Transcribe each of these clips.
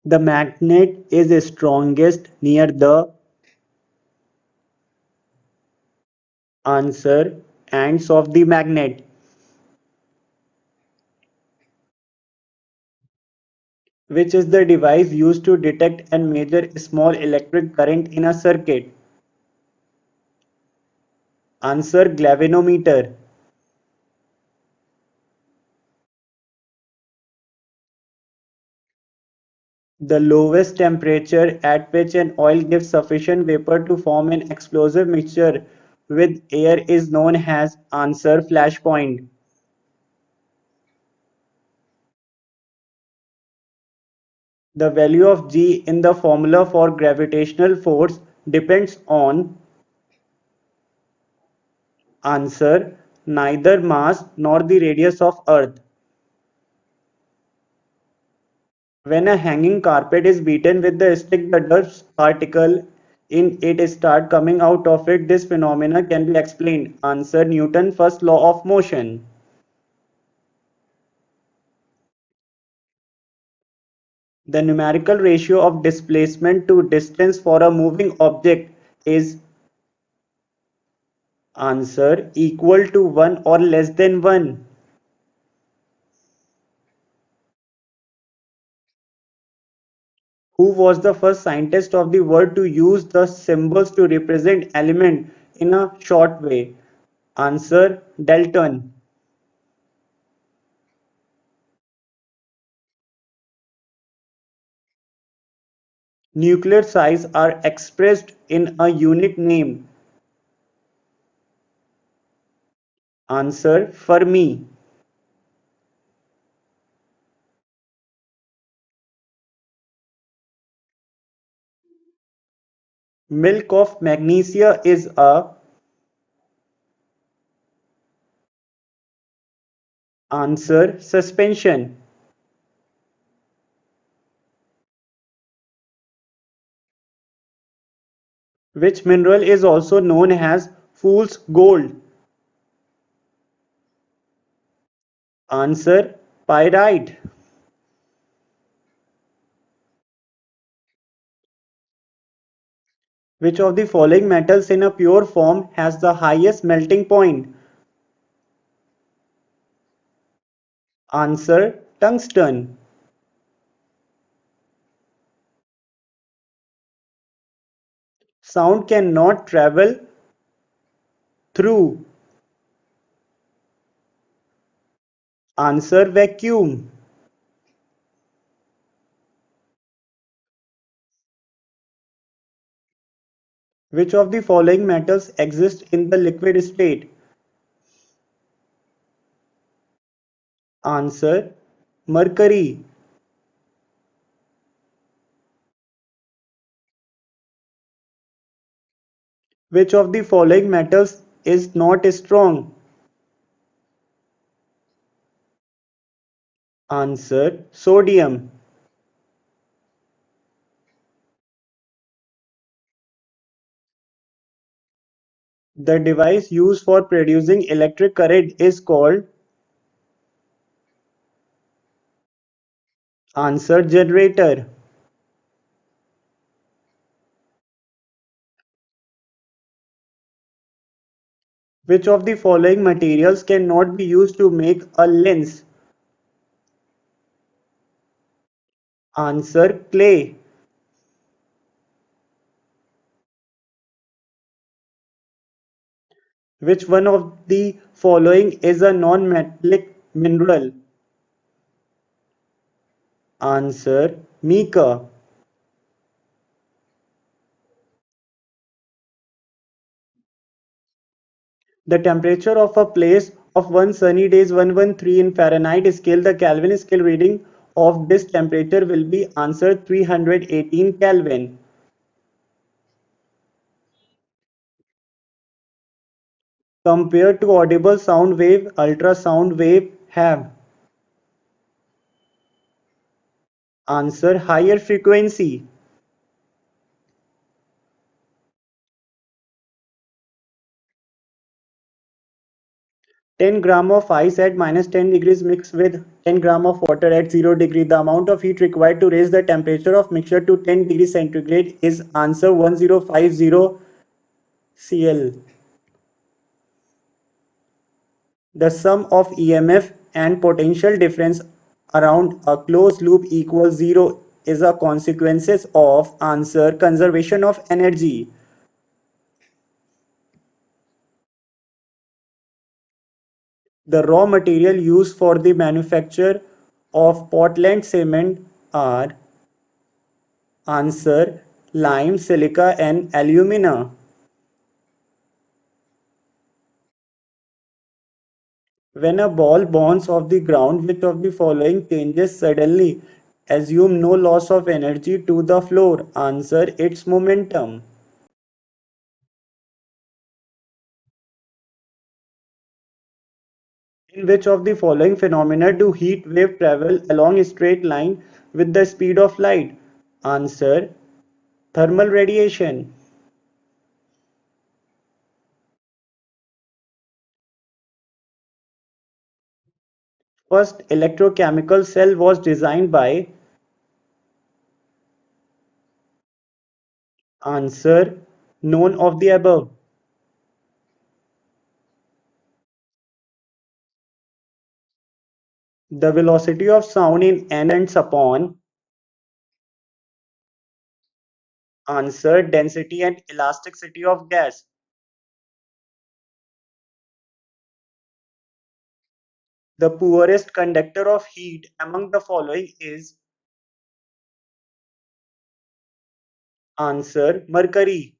The magnet is strongest near the answer ends of the magnet, which is the device used to detect and measure small electric current in a circuit. Answer galvanometer. The lowest temperature at which an oil gives sufficient vapor to form an explosive mixture with air is known as answer flash point. The value of G in the formula for gravitational force depends on answer neither mass nor the radius of Earth. When a hanging carpet is beaten with the stick, the dust particle in it start coming out of it. This phenomena can be explained. Answer Newton's first law of motion. The numerical ratio of displacement to distance for a moving object is answer equal to 1 or less than 1. Who was the first scientist of the world to use the symbols to represent element in a short way? Answer Dalton. Nuclear size are expressed in a unit name. Answer Fermi. Milk of magnesia is a answer suspension. Which mineral is also known as fool's gold? Answer pyrite. Which of the following metals in a pure form has the highest melting point? Answer tungsten. Sound cannot travel through. Answer vacuum. Which of the following metals exist in the liquid state? Answer mercury. Which of the following metals is not strong? Answer sodium. The device used for producing electric current is called answer generator. Which of the following materials cannot be used to make a lens? Answer clay. Which one of the following is a non-metallic mineral? Answer mica. The temperature of a place of one sunny day is 113 in Fahrenheit scale. The Kelvin scale reading of this temperature will be answer 318 Kelvin. Compared to audible sound wave, ultrasound wave have answer higher frequency. 10 gram of ice at minus 10 degrees mixed with 10 gram of water at 0 degree. The amount of heat required to raise the temperature of mixture to 10 degrees centigrade is answer 1050 Cl. The sum of EMF and potential difference around a closed loop equals zero is a consequences of answer conservation of energy. The raw material used for the manufacture of Portland cement are answer lime, silica and alumina. When a ball bounces off the ground, which of the following changes suddenly? Assume no loss of energy to the floor. Answer its momentum. In which of the following phenomena do heat wave travel along a straight line with the speed of light? Answer thermal radiation. First electrochemical cell was designed by answer none of the above. The velocity of sound in n depends upon answer density and elasticity of gas. The poorest conductor of heat among the following is answer mercury.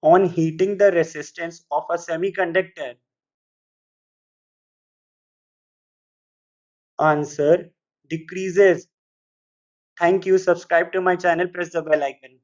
On heating the resistance of a semiconductor, answer decreases. Thank you. Subscribe to my channel, press the bell icon.